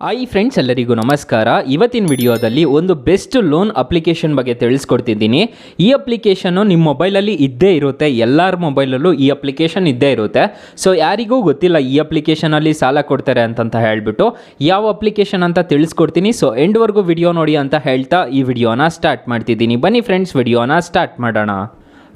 Hi friends, ಎಲ್ಲರಿಗೂ ನಮಸ್ಕಾರ. ಇವತ್ತಿನ ವಿಡಿಯೋದಲ್ಲಿ ಒಂದು ಬೆಸ್ಟ್ ಲೋನ್ ಅಪ್ಲಿಕೇಶನ್ ಬಗ್ಗೆ ತಿಳಿಸ್ಕೊಡ್ತಿದ್ದೀನಿ. ಈ ಅಪ್ಲಿಕೇಶನ್ನು ನಿಮ್ಮ ಮೊಬೈಲಲ್ಲಿ ಇದ್ದೇ ಇರುತ್ತೆ, ಎಲ್ಲರ ಮೊಬೈಲಲ್ಲೂ ಈ ಅಪ್ಲಿಕೇಶನ್ ಇದ್ದೇ ಇರುತ್ತೆ. ಸೊ ಯಾರಿಗೂ ಗೊತ್ತಿಲ್ಲ ಈ ಅಪ್ಲಿಕೇಶನಲ್ಲಿ ಸಾಲ ಕೊಡ್ತಾರೆ ಅಂತಂತ ಹೇಳ್ಬಿಟ್ಟು ಯಾವ ಅಪ್ಲಿಕೇಶನ್ ಅಂತ ತಿಳಿಸ್ಕೊಡ್ತೀನಿ. ಸೊ ಎಂಡ್ವರೆಗೂ ವಿಡಿಯೋ ನೋಡಿ ಅಂತ ಹೇಳ್ತಾ ಈ ವಿಡಿಯೋನ ಸ್ಟಾರ್ಟ್ ಮಾಡ್ತಿದ್ದೀನಿ. ಬನ್ನಿ ಫ್ರೆಂಡ್ಸ್, ವಿಡಿಯೋನ ಸ್ಟಾರ್ಟ್ ಮಾಡೋಣ.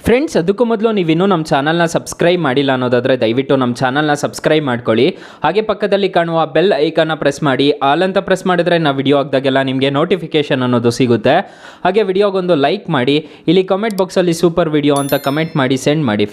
ಫ್ರೆಂಡ್ಸ್, ಅದಕ್ಕೂ ಮೊದಲು ನೀವಿನ್ನೂ ನಮ್ಮ ಚಾನಲ್ನ ಸಬ್ಸ್ಕ್ರೈಬ್ ಮಾಡಿಲ್ಲ ಅನ್ನೋದಾದರೆ ದಯವಿಟ್ಟು ನಮ್ಮ ಚಾನಲ್ನ ಸಬ್ಸ್ಕ್ರೈಬ್ ಮಾಡ್ಕೊಳ್ಳಿ. ಹಾಗೆ ಪಕ್ಕದಲ್ಲಿ ಕಾಣುವ ಬೆಲ್ ಐಕಾನ್ನ ಪ್ರೆಸ್ ಮಾಡಿ. ಆಲ್ ಅಂತ ಪ್ರೆಸ್ ಮಾಡಿದರೆ ನಾವು ವಿಡಿಯೋ ಹಾಕಿದಾಗೆಲ್ಲ ನಿಮಗೆ ನೋಟಿಫಿಕೇಷನ್ ಅನ್ನೋದು ಸಿಗುತ್ತೆ. ಹಾಗೆ ವಿಡಿಯೋಗೊಂದು ಲೈಕ್ ಮಾಡಿ. ಇಲ್ಲಿ ಕಮೆಂಟ್ ಬಾಕ್ಸಲ್ಲಿ ಸೂಪರ್ ವಿಡಿಯೋ ಅಂತ ಕಮೆಂಟ್ ಮಾಡಿ ಸೆಂಡ್ ಮಾಡಿ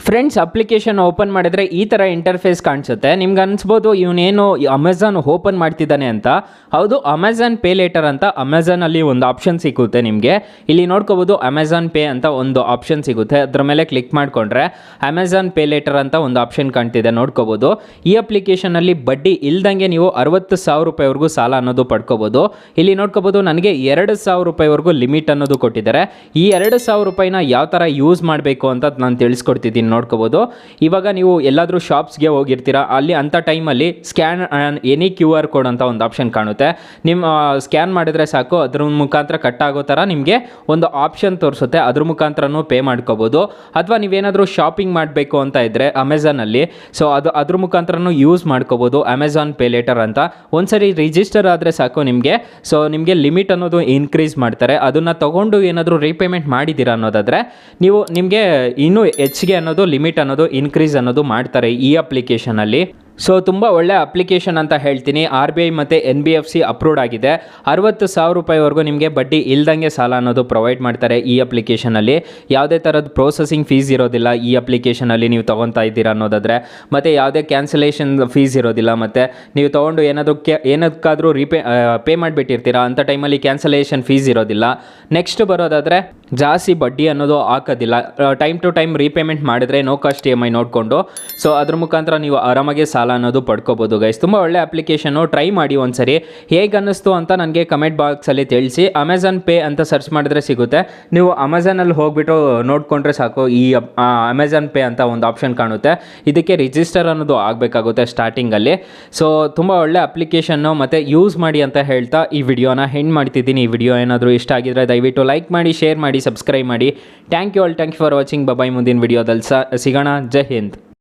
ಫ್ರೆಂಡ್ಸ್, ಅಪ್ಲಿಕೇಶನ್ ಓಪನ್ ಮಾಡಿದ್ರೆ ಈ ಥರ ಇಂಟರ್ಫೇಸ್ ಕಾಣಿಸುತ್ತೆ. ನಿಮ್ಗೆ ಅನಿಸ್ಬೋದು ಇವನೇನು ಅಮೆಝಾನ್ ಓಪನ್ ಮಾಡ್ತಿದ್ದಾನೆ ಅಂತ. ಹೌದು, ಅಮೆಝಾನ್ ಪೇಲೇಟರ್ ಅಂತ ಅಮೆಝಾನಲ್ಲಿ ಒಂದು ಆಪ್ಷನ್ ಸಿಗುತ್ತೆ ನಿಮಗೆ. ಇಲ್ಲಿ ನೋಡ್ಕೋಬೋದು, ಅಮೆಝಾನ್ ಪೇ ಅಂತ ಒಂದು ಆಪ್ಷನ್ ಸಿಗುತ್ತೆ. ಅದ್ರ ಮೇಲೆ ಕ್ಲಿಕ್ ಮಾಡಿಕೊಂಡ್ರೆ ಅಮೆಝಾನ್ ಪೇಲೇಟರ್ ಅಂತ ಒಂದು ಆಪ್ಷನ್ ಕಾಣ್ತಿದೆ, ನೋಡ್ಕೋಬೋದು. ಈ ಅಪ್ಲಿಕೇಶನಲ್ಲಿ ಬಡ್ಡಿ ಇಲ್ದಂಗೆ ನೀವು 60,000 ರೂಪಾಯಿವರೆಗೂ ಸಾಲ ಅನ್ನೋದು ಪಡ್ಕೋಬೋದು. ಇಲ್ಲಿ ನೋಡ್ಕೋಬೋದು, ನನಗೆ 2,000 ರೂಪಾಯಿವರೆಗೂ ಲಿಮಿಟ್ ಅನ್ನೋದು ಕೊಟ್ಟಿದ್ದಾರೆ. ಈ 2,000 ರೂಪಾಯಿನ ಯಾವ ಥರ ಯೂಸ್ ಮಾಡಬೇಕು ಅಂತ ನಾನು ತಿಳಿಸ್ಕೊಡ್ತಿದ್ದೀನಿ, ನೋಡ್ಕೋಬೋದು. ಇವಾಗ ನೀವು ಎಲ್ಲಾದರೂ ಶಾಪ್ಸ್ಗೆ ಹೋಗಿರ್ತೀರಾ, ಅಲ್ಲಿ ಅಂಥ ಟೈಮಲ್ಲಿ ಸ್ಕ್ಯಾನ್ ಎನಿ QR ಕೋಡ್ ಅಂತ ಒಂದು ಆಪ್ಷನ್ ಕಾಣುತ್ತೆ. ನಿಮ್ಮ ಸ್ಕ್ಯಾನ್ ಮಾಡಿದ್ರೆ ಸಾಕು, ಅದ್ರ ಮುಖಾಂತರ ಕಟ್ ಆಗೋ ಥರ ನಿಮಗೆ ಒಂದು ಆಪ್ಷನ್ ತೋರಿಸುತ್ತೆ. ಅದ್ರ ಮುಖಾಂತರನೂ ಪೇ ಮಾಡ್ಕೋಬೋದು. ಅಥವಾ ನೀವೇನಾದರೂ ಶಾಪಿಂಗ್ ಮಾಡಬೇಕು ಅಂತ ಇದ್ದರೆ ಅಮೆಝಾನಲ್ಲಿ, ಸೊ ಅದ್ರ ಮುಖಾಂತರನೂ ಯೂಸ್ ಮಾಡ್ಕೋಬೋದು ಅಮೆಝಾನ್ ಪೇಲೇಟರ್ ಅಂತ. ಒಂದ್ಸರಿ ರಿಜಿಸ್ಟರ್ ಆದರೆ ಸಾಕು ನಿಮಗೆ. ಸೊ ನಿಮಗೆ ಲಿಮಿಟ್ ಅನ್ನೋದು ಇನ್ಕ್ರೀಸ್ ಮಾಡ್ತಾರೆ. ಅದನ್ನು ತೊಗೊಂಡು ಏನಾದರೂ ರೀಪೇಮೆಂಟ್ ಮಾಡಿದ್ದೀರಾ ಅನ್ನೋದಾದರೆ ನೀವು ನಿಮಗೆ ಇನ್ನೂ ಹೆಚ್ಚಿಗೆ ಅನ್ನೋದು ಲಿಮಿಟ್ ಅನ್ನೋದು ಇನ್ಕ್ರೀಸ್ ಅನ್ನೋದು ಮಾಡ್ತಾರೆ ಈ ಅಪ್ಲಿಕೇಶನಲ್ಲಿ. ಸೊ ತುಂಬ ಒಳ್ಳೆ ಅಪ್ಲಿಕೇಶನ್ ಅಂತ ಹೇಳ್ತೀನಿ. RBI ಮತ್ತು NBFC ಅಪ್ರೂವ್ಡ್ ಆಗಿದೆ. 60,000 ರೂಪಾಯಿವರೆಗೂ ನಿಮಗೆ ಬಡ್ಡಿ ಇಲ್ದಂಗೆ ಸಾಲ ಅನ್ನೋದು ಪ್ರೊವೈಡ್ ಮಾಡ್ತಾರೆ ಈ ಅಪ್ಲಿಕೇಶನಲ್ಲಿ. ಯಾವುದೇ ಥರದ ಪ್ರೊಸೆಸಿಂಗ್ ಫೀಸ್ ಇರೋದಿಲ್ಲ ಈ ಅಪ್ಲಿಕೇಶನಲ್ಲಿ ನೀವು ತೊಗೊತಾ ಇದ್ದೀರಾ ಅನ್ನೋದಾದರೆ. ಮತ್ತು ಯಾವುದೇ ಕ್ಯಾನ್ಸಲೇಷನ್ ಫೀಸ್ ಇರೋದಿಲ್ಲ. ಮತ್ತು ನೀವು ತೊಗೊಂಡು ಏನಕ್ಕಾದರೂ ಪೇ ಮಾಡಿಬಿಟ್ಟಿರ್ತೀರಾ ಅಂಥ ಟೈಮಲ್ಲಿ ಕ್ಯಾನ್ಸಲೇಷನ್ ಫೀಸ್ ಇರೋದಿಲ್ಲ. ನೆಕ್ಸ್ಟ್ ಬರೋದಾದರೆ ಜಾಸ್ತಿ ಬಡ್ಡಿ ಅನ್ನೋದು ಹಾಕೋದಿಲ್ಲ. ಟೈಮ್ ಟು ಟೈಮ್ ರೀಪೇಮೆಂಟ್ ಮಾಡಿದ್ರೆ ನೋ ಕಾಸ್ಟ್ EMI ನೋಡಿಕೊಂಡು, ಸೊ ಅದ್ರ ಮುಖಾಂತರ ನೀವು ಆರಾಮಾಗಿ ಸಾಲ ಅನ್ನೋದು ಪಡ್ಕೋಬೋದು ಗೈಸ್. ತುಂಬ ಒಳ್ಳೆ ಅಪ್ಲಿಕೇಶನ್ನು, ಟ್ರೈ ಮಾಡಿ ಒಂದ್ಸರಿ. ಹೇಗೆ ಅನ್ನಿಸ್ತು ಅಂತ ನನಗೆ ಕಮೆಂಟ್ ಬಾಕ್ಸಲ್ಲಿ ತಿಳಿಸಿ. ಅಮೆಝಾನ್ ಪೇ ಅಂತ ಸರ್ಚ್ ಮಾಡಿದ್ರೆ ಸಿಗುತ್ತೆ. ನೀವು ಅಮೆಝಾನಲ್ಲಿ ಹೋಗ್ಬಿಟ್ಟು ನೋಡಿಕೊಂಡ್ರೆ ಸಾಕು, ಈ ಅಮೆಝಾನ್ ಪೇ ಅಂತ ಒಂದು ಆಪ್ಷನ್ ಕಾಣುತ್ತೆ. ಇದಕ್ಕೆ ರಿಜಿಸ್ಟರ್ ಅನ್ನೋದು ಆಗಬೇಕಾಗುತ್ತೆ ಸ್ಟಾರ್ಟಿಂಗಲ್ಲಿ. ಸೊ ತುಂಬ ಒಳ್ಳೆ ಅಪ್ಲಿಕೇಶನ್ನು, ಮತ್ತು ಯೂಸ್ ಮಾಡಿ ಅಂತ ಹೇಳ್ತಾ ಈ ವಿಡಿಯೋನ ಹೆಂಡ್ ಮಾಡ್ತಿದ್ದೀನಿ. ಈ ವಿಡಿಯೋ ಏನಾದರೂ ಇಷ್ಟ ಆಗಿದ್ರೆ ದಯವಿಟ್ಟು ಲೈಕ್ ಮಾಡಿ, ಶೇರ್ ಮಾಡಿ, ಸಬ್ಸ್ಕ್ರೈಬ್ ಮಾಡಿ. Thank you for watching. Bye. ಮುಂದಿನ ವಿಡಿಯೋದಲ್ಲಿ ಸಿಗೋಣ. ಜೈ ಹಿಂದ್.